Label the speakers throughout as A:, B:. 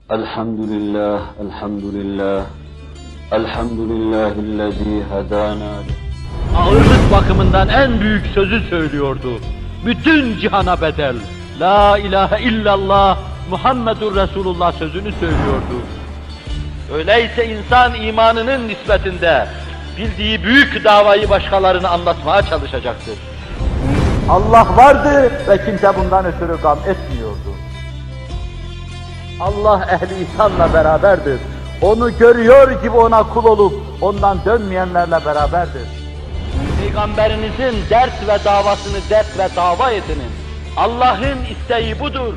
A: Elhamdülillah, elhamdülillah, elhamdülillahillezî hedâna.
B: Ağırlık bakımından en büyük sözü söylüyordu. Bütün cihana bedel. La ilahe illallah Muhammedur Resulullah sözünü söylüyordu. Öyleyse insan imanının nispetinde bildiği büyük davayı başkalarına anlatmaya çalışacaktır.
C: Allah vardı ve kimse bundan ötürü gam etmiyordu. Allah ehli ihsanla beraberdir. Onu görüyor gibi ona kul olup ondan dönmeyenlerle beraberdir.
B: Peygamberinizin dert ve davasını dert ve dava edinin. Allah'ın isteği budur.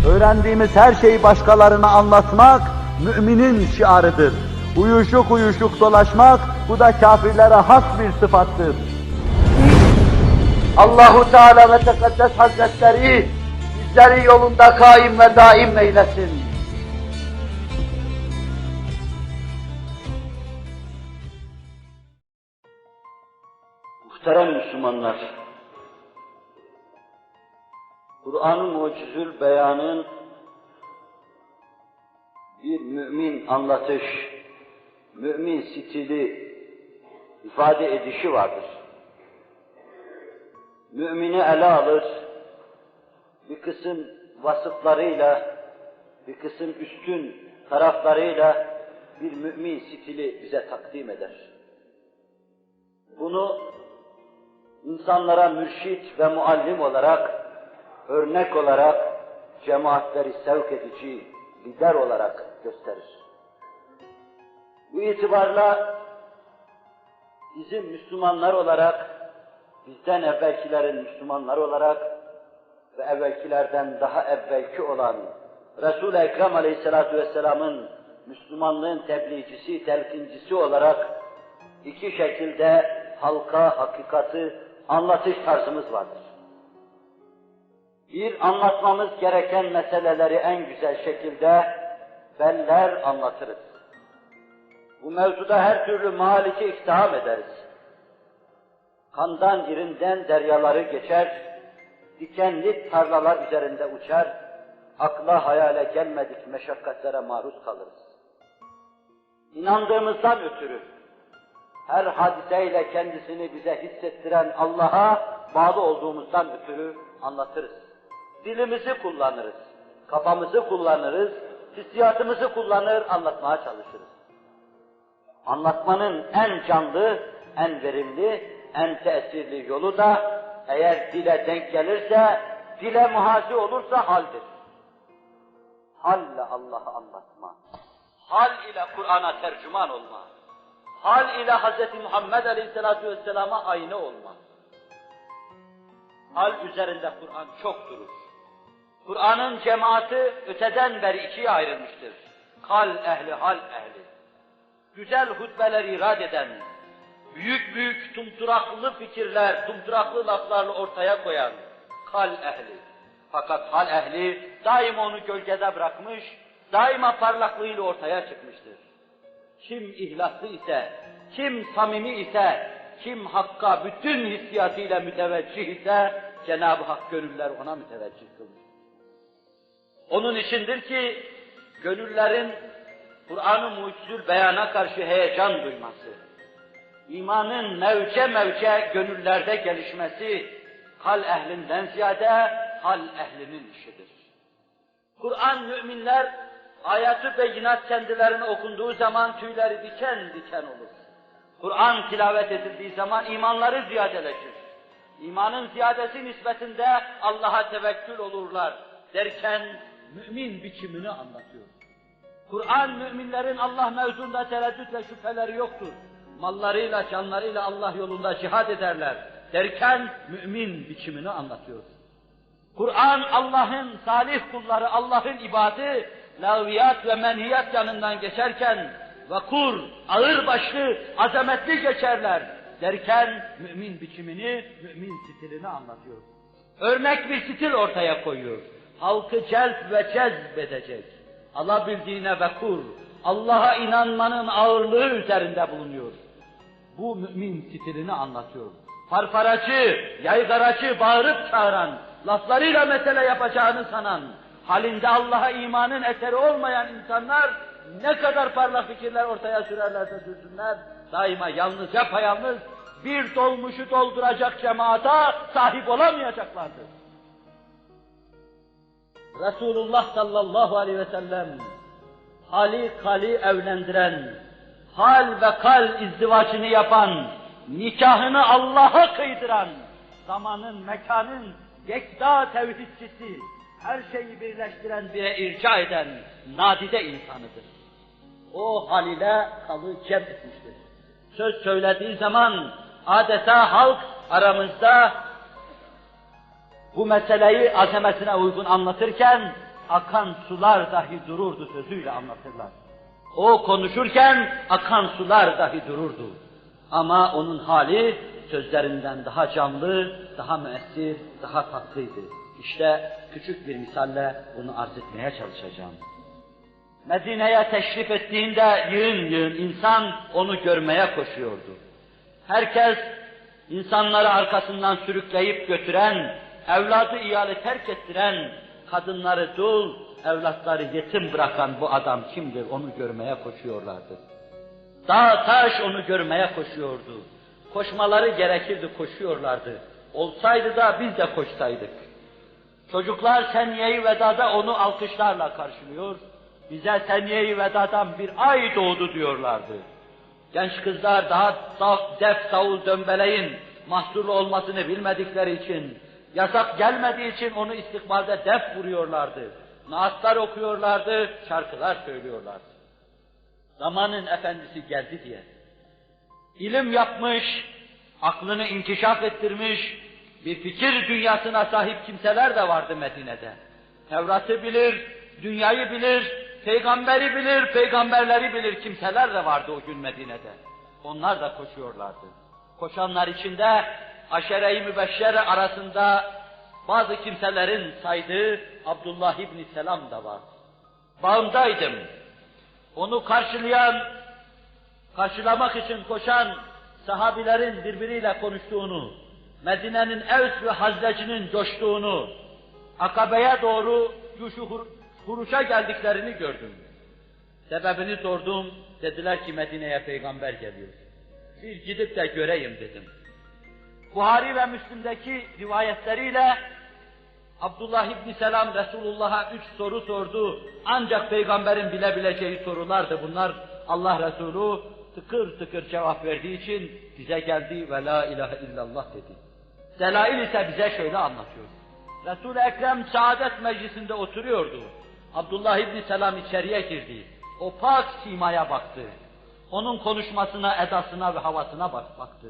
C: Öğrendiğimiz her şeyi başkalarına anlatmak müminin şiarıdır. Uyuşuk uyuşuk dolaşmak bu da kafirlere has bir sıfattır. Allahu Teala ve Tekaddes Hazretleri bizleri yolunda kaim ve daim eylesin.
A: Muhterem Müslümanlar, Kur'an-ı Mucizül Beyan'ın bir mümin anlatış, mümin stili, ifade edişi vardır. Mümini ele alır, bir kısım vasıflarıyla, bir kısım üstün taraflarıyla bir mümin stili bize takdim eder. Bunu insanlara mürşit ve muallim olarak, örnek olarak, cemaatleri sevk edici, lider olarak gösterir. Bu itibarla bizim Müslümanlar olarak, bizden evvelkilerin Müslümanlar olarak ve evvelkilerden daha evvelki olan Resul-i Ekrem Aleyhisselatü Vesselam'ın Müslümanlığın tebliğcisi, telkincisi olarak iki şekilde halka hakikati anlatış tarzımız vardır. Bir, anlatmamız gereken meseleleri en güzel şekilde beller anlatırız. Bu mevzuda her türlü maliki iktiham ederiz. Kandan irinden deryaları geçer, dikenli tarlalar üzerinde uçar, akla hayale gelmedik meşakkatlere maruz kalırız. İnandığımızdan ötürü, her hadiseyle kendisini bize hissettiren Allah'a bağlı olduğumuzdan ötürü anlatırız. Dilimizi kullanırız, kafamızı kullanırız, hissiyatımızı kullanır, anlatmaya çalışırız. Anlatmanın en canlı, en verimli, en tesirli yolu da eğer dile denk gelirse, dile muhazi olursa haldir. Halle Allah'ı anlatma, hal ile Kur'an'a tercüman olma, hal ile Hz. Muhammed Aleyhisselatü Vesselam'a aynı olma. Hal üzerinde Kur'an çok durur. Kur'an'ın cemaati öteden beri ikiye ayrılmıştır. Kal ehli, hal ehli. Güzel hutbeler irad eden, büyük büyük tumturaklı fikirler, tumturaklı laflarla ortaya koyan kal ehli. Fakat hal ehli daima onu gölgede bırakmış, daima parlaklığıyla ortaya çıkmıştır. Kim ihlaslı ise, kim samimi ise, kim Hakk'a bütün hissiyatıyla müteveccih ise, Cenab-ı Hak gönüller ona müteveccih kılmış. Onun içindir ki, gönüllerin Kur'an-ı Mucizül Beyan'a karşı heyecan duyması, İmanın mevce mevce gönüllerde gelişmesi, kal ehlinden ziyade hal ehlinin işidir. Kur'an müminler, ayat-ı beyinat kendilerine okunduğu zaman tüyleri diken diken olur. Kur'an tilavet edildiği zaman imanları ziyadeleşir. İmanın ziyadesi nispetinde Allah'a tevekkül olurlar derken mümin biçimini anlatıyor. Kur'an müminlerin Allah mevzunda tereddüt ve şüpheleri yoktur. Mallarıyla, canlarıyla Allah yolunda cihad ederler derken mümin biçimini anlatıyor. Kur'an Allah'ın salih kulları, Allah'ın ibadı, lağviyat ve menhiyat yanından geçerken vakur, ağırbaşlı, azametli geçerler derken mümin biçimini, mümin stilini anlatıyor. Örnek bir stil ortaya koyuyor. Halkı celp ve cezbedecek. Alabildiğine vakur, Allah'a inanmanın ağırlığı üzerinde bulunuyor. Bu mümin stilini anlatıyor. Farfaracı, yaygaracı, bağırıp çağıran, laflarıyla mesele yapacağını sanan, halinde Allah'a imanın eseri olmayan insanlar ne kadar parlak fikirler ortaya sürerlerse sürsünler, daima yalnız, yapayalnız bir dolmuşu dolduracak cemaata sahip olamayacaklardır. Resulullah sallallahu aleyhi ve sellem hali kali evlendiren, hal ve kal izdivacını yapan, nikahını Allah'a kıydıran, zamanın, mekanın yekta tevhidçisi, her şeyi birleştiren, bire irca eden nadide insanıdır. O haliyle kalı cem etmiştir. Söz söylediği zaman adeta halk aramızda bu meseleyi azametine uygun anlatırken akan sular dahi dururdu sözüyle anlatırlar. O konuşurken akan sular dahi dururdu. Ama onun hali sözlerinden daha canlı, daha müessir, daha tatlıydı. İşte küçük bir misalle bunu arz etmeye çalışacağım. Medine'ye teşrif ettiğinde yığın yığın insan onu görmeye koşuyordu. Herkes insanları arkasından sürükleyip götüren, evladı iyali terk ettiren, kadınları dul, evlatları yetim bırakan bu adam kimdir onu görmeye koşuyorlardı. Dağ taş onu görmeye koşuyordu. Koşmaları gerekirdi, koşuyorlardı. Olsaydı da biz de koşsaydık. Çocuklar seniye-i vedada onu alkışlarla karşılıyor, bize seniye-i vedadan bir ay doğdu diyorlardı. Genç kızlar daha def, davul, dömbeleyin mahsurlu olmasını bilmedikleri için, yasak gelmediği için onu istikbalde def vuruyorlardı. Naatlar okuyorlardı, şarkılar söylüyorlardı. Zamanın efendisi geldi diye. İlim yapmış, aklını inkişaf ettirmiş, bir fikir dünyasına sahip kimseler de vardı Medine'de. Tevrat'ı bilir, dünyayı bilir, peygamberi bilir, peygamberleri bilir kimseler de vardı o gün Medine'de. Onlar da koşuyorlardı. Koşanlar içinde aşere-i mübeşşere arasında bazı kimselerin saydığı Abdullah İbni Selam da var. Bağımdaydım. Onu karşılamak için koşan sahabilerin birbiriyle konuştuğunu, Medine'nin Evs ve Hazrec'inin coştuğunu, Akabe'ye doğru huruşa geldiklerini gördüm. Sebebini sordum, dediler ki Medine'ye peygamber geliyor. Bir gidip de göreyim dedim. Buhari ve Müslim'deki rivayetleriyle Abdullah İbni Selam Resulullah'a 3 soru sordu. Ancak peygamberin bilebileceği sorulardı bunlar. Allah Resulü tıkır tıkır cevap verdiği için bize geldi ve la ilahe illallah dedi. Delail ise bize şöyle anlatıyor. Resul-i Ekrem saadet meclisinde oturuyordu. Abdullah İbni Selam içeriye girdi. O pak simaya baktı. Onun konuşmasına, edasına ve havasına baktı.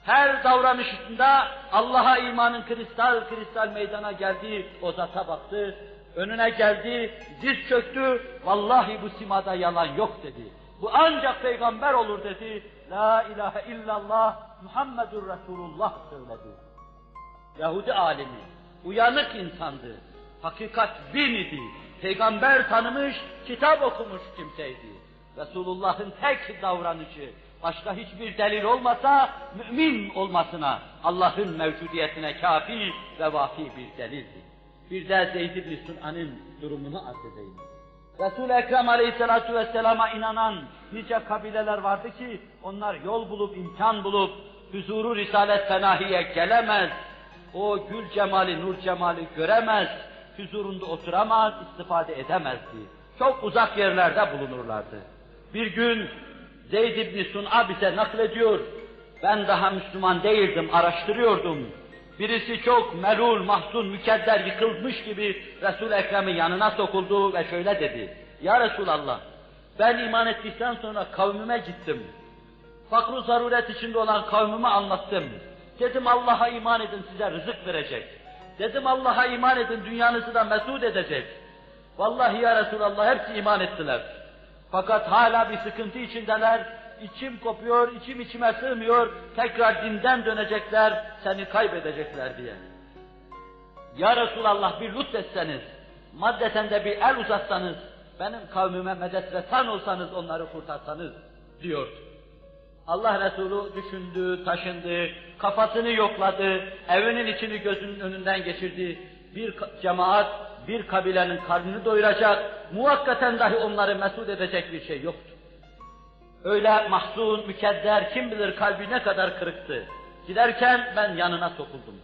A: Her davranışında Allah'a imanın kristal kristal meydana geldiği o zata baktı. Önüne geldi, diz çöktü. Vallahi bu simada yalan yok dedi. Bu ancak peygamber olur dedi. La ilahe illallah Muhammedur Resulullah söyledi. Yahudi alimi, uyanık insandı. Hakikat bin idi. Peygamber tanımış, kitap okumuş kimseydi. Resulullah'ın tek davranışı, başka hiçbir delil olmasa, mümin olmasına, Allah'ın mevcudiyetine kafi ve vafi bir delildi. Bir de Zeyd ibn Sun'an'ın durumunu arz edeyim. Resul-i Ekrem aleyhissalatu vesselama inanan nice kabileler vardı ki, onlar yol bulup, imkan bulup, huzuru risalet fenahiye gelemez, o gül cemali, nur cemali göremez, huzurunda oturamaz, istifade edemezdi. Çok uzak yerlerde bulunurlardı. Bir gün Zeyd ibn Sun'a bize naklediyor, ben daha Müslüman değildim, araştırıyordum. Birisi çok melul, mahzun, mükedder, yıkılmış gibi Resul-i Ekrem'in yanına sokuldu ve şöyle dedi. Ya Resulallah, ben iman ettikten sonra kavmime gittim. Fakr-ı zaruret içinde olan kavmime anlattım. Dedim Allah'a iman edin, size rızık verecek. Dedim Allah'a iman edin, dünyanızı da mesut edecek. Vallahi ya Resulallah hepsi iman ettiler. Fakat hala bir sıkıntı içindeler. İçim kopuyor, içim içime sığmıyor, tekrar dinden dönecekler, seni kaybedecekler diye. Ya Resulallah bir lütfetseniz, maddeten de bir el uzatsanız, benim kavmime medet ve san olsanız onları kurtarsanız diyordu. Allah Resulü düşündü, taşındı, kafasını yokladı, evinin içini gözünün önünden geçirdi. Bir cemaat
B: bir kabilenin karnını doyuracak, muvakkaten dahi onları mesut edecek bir şey yoktu. Öyle mahzun, mükedder, kim bilir kalbi ne kadar kırıktı. Giderken ben yanına sokuldum.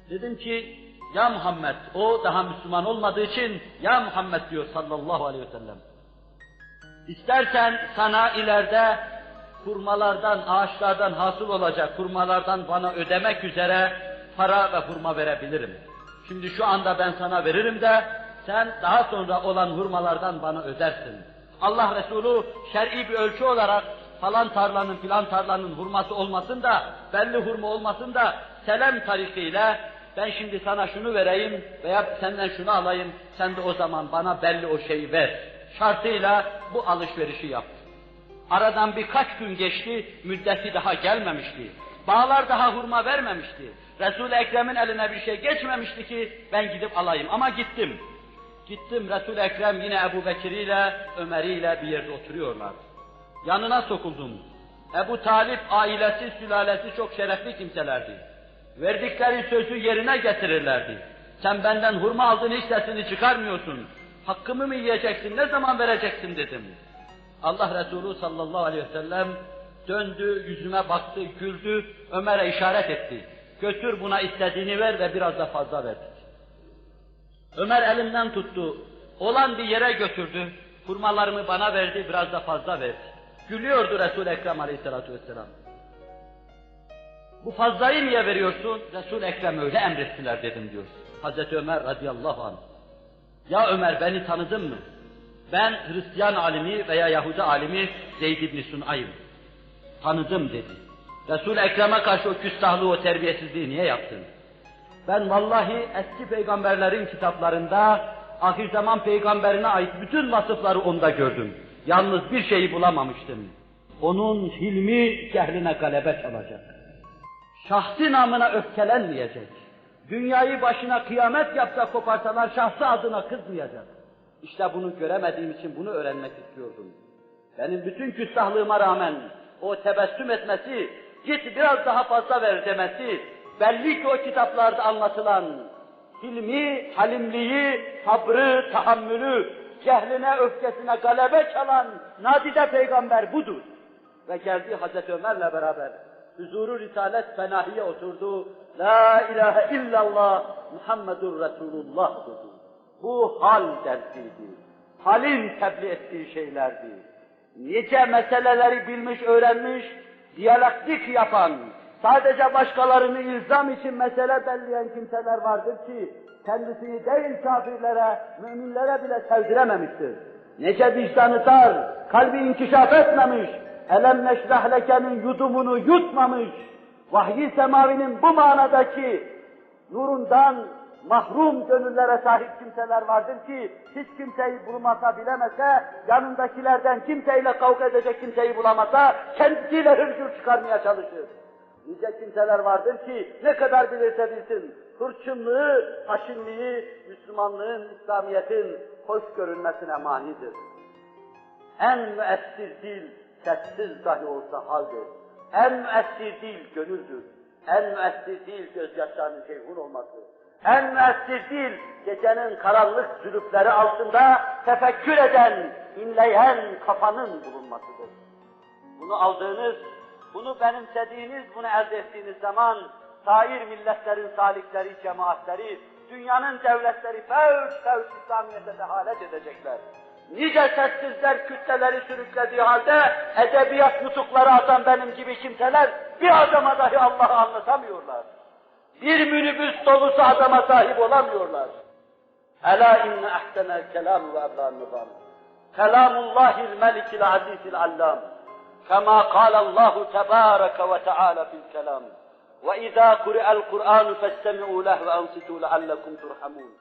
B: Dedim ki, ya Muhammed, o daha Müslüman olmadığı için, ya Muhammed diyor sallallahu aleyhi ve sellem. İstersen sana ileride hurmalardan, ağaçlardan hasıl olacak hurmalardan bana ödemek üzere para ve hurma verebilirim. Şimdi şu anda ben sana veririm de, sen daha sonra olan hurmalardan bana ödersin. Allah Resulü şer'i bir ölçü olarak falan tarlanın filan tarlanın hurması olmasın da, belli hurma olmasın da, selam tarikiyle ben şimdi sana şunu vereyim veya senden şunu alayım, sen de o zaman bana belli o şeyi ver şartıyla bu alışverişi yaptı. Aradan birkaç gün geçti, müddeti daha gelmemişti. Bağlar daha hurma vermemişti. Resul-i Ekrem'in eline bir şey geçmemişti ki ben gidip alayım ama gittim. Gittim, Resul-i Ekrem yine Ebu Bekir ile Ömer ile bir yerde oturuyorlar. Yanına sokuldum. Ebu Talip ailesi, sülalesi çok şerefli kimselerdi. Verdikleri sözü yerine getirirlerdi. Sen benden hurma aldın, hiç sesini çıkarmıyorsun. Hakkımı mı yiyeceksin, ne zaman vereceksin dedim. Allah Resulü sallallahu aleyhi ve sellem döndü, yüzüme baktı, güldü, Ömer'e işaret etti. Götür buna istediğini ver ve biraz da fazla ver. Ömer elimden tuttu, olan bir yere götürdü, hurmalarımı bana verdi, biraz da fazla verdi. Gülüyordu Resul-i Ekrem aleyhissalatu vesselam. Bu fazlayı niye veriyorsun? Resul-i Ekrem öyle emrettiler dedim diyor. Hazreti Ömer radıyallahu anh. Ya Ömer beni tanıdın mı? Ben Hristiyan alimi veya Yahudi alimi Zeyd ibn Sun'ayım. Tanıdım dedi. Resul-i Ekrem'e karşı o küstahlığı, o terbiyesizliği niye yaptın? Ben vallahi eski peygamberlerin kitaplarında ahir zaman peygamberine ait bütün vasıfları onda gördüm. Yalnız bir şeyi bulamamıştım. Onun hilmi cehline galebe çalacak. Şahsi namına öfkelenmeyecek. Dünyayı başına kıyamet yapsa koparsalar şahsı adına kızmayacak. İşte bunu göremediğim için bunu öğrenmek istiyordum. Benim bütün küstahlığıma rağmen o tebessüm etmesi, git biraz daha fazla ver demesi, belli ki o kitaplarda anlatılan hilmi, halimliği, sabrı, tahammülü, cehline, öfkesine galebe çalan nadide peygamber budur. Ve geldi Hazreti Ömer'le beraber huzuru Risalet Fenahi'ye oturdu. La ilahe illallah Muhammedur Resulullah dedi. Bu hal dersiydi. Halin tebliğ ettiği şeylerdi. Nice meseleleri bilmiş, öğrenmiş, diyalektik yapan, sadece başkalarını ilzam için mesele belleyen kimseler vardır ki, kendisini değil kafirlere, müminlere bile sevdirememiştir. Nece vicdanı dar, kalbi inkişaf etmemiş, elem neşrah lekenin yudumunu yutmamış, vahyi semavinin bu manadaki nurundan mahrum gönüllere sahip kimseler vardır ki, hiç kimseyi bulmasa bilemese, yanındakilerden kimseyle kavga edecek kimseyi bulamasa, kendisiyle hırgür çıkarmaya çalışır. Nice kimseler vardır ki, ne kadar bilirse bilsin, hırçınlığı, haşinliği, Müslümanlığın, İslamiyet'in hoş görünmesine manidir. En müessir dil, sessiz dahi olsa haldir. En müessir dil, gönüldür. En müessir dil, gözyaşlarının ceyhun olması. En müessir dil, gecenin karanlık zülüfleri altında tefekkür eden, inleyen kafanın bulunmasıdır. Bunu aldığınız, bunu benimsediğiniz, bunu elde ettiğiniz zaman, sair milletlerin salikleri, cemaatleri, dünyanın devletleri fevç İslamiyet'e dehalet edecekler. Nice sessizler kütleleri sürüklediği halde, edebiyat nutukları atan benim gibi kimseler, bir adama dahi Allah'ı anlatamıyorlar. Bir minibüs dolusu adama sahip olamıyorlar. Ela inne ahsenel kelam ve eblan nizam. Kelamullahil melikil azizil allam. Kema kâlallahu tebâreke ve teâlâ fil kelam. Ve izâ kuri'el Kur'ânu festemi'û leh ve ansitû leallekum turhamûn.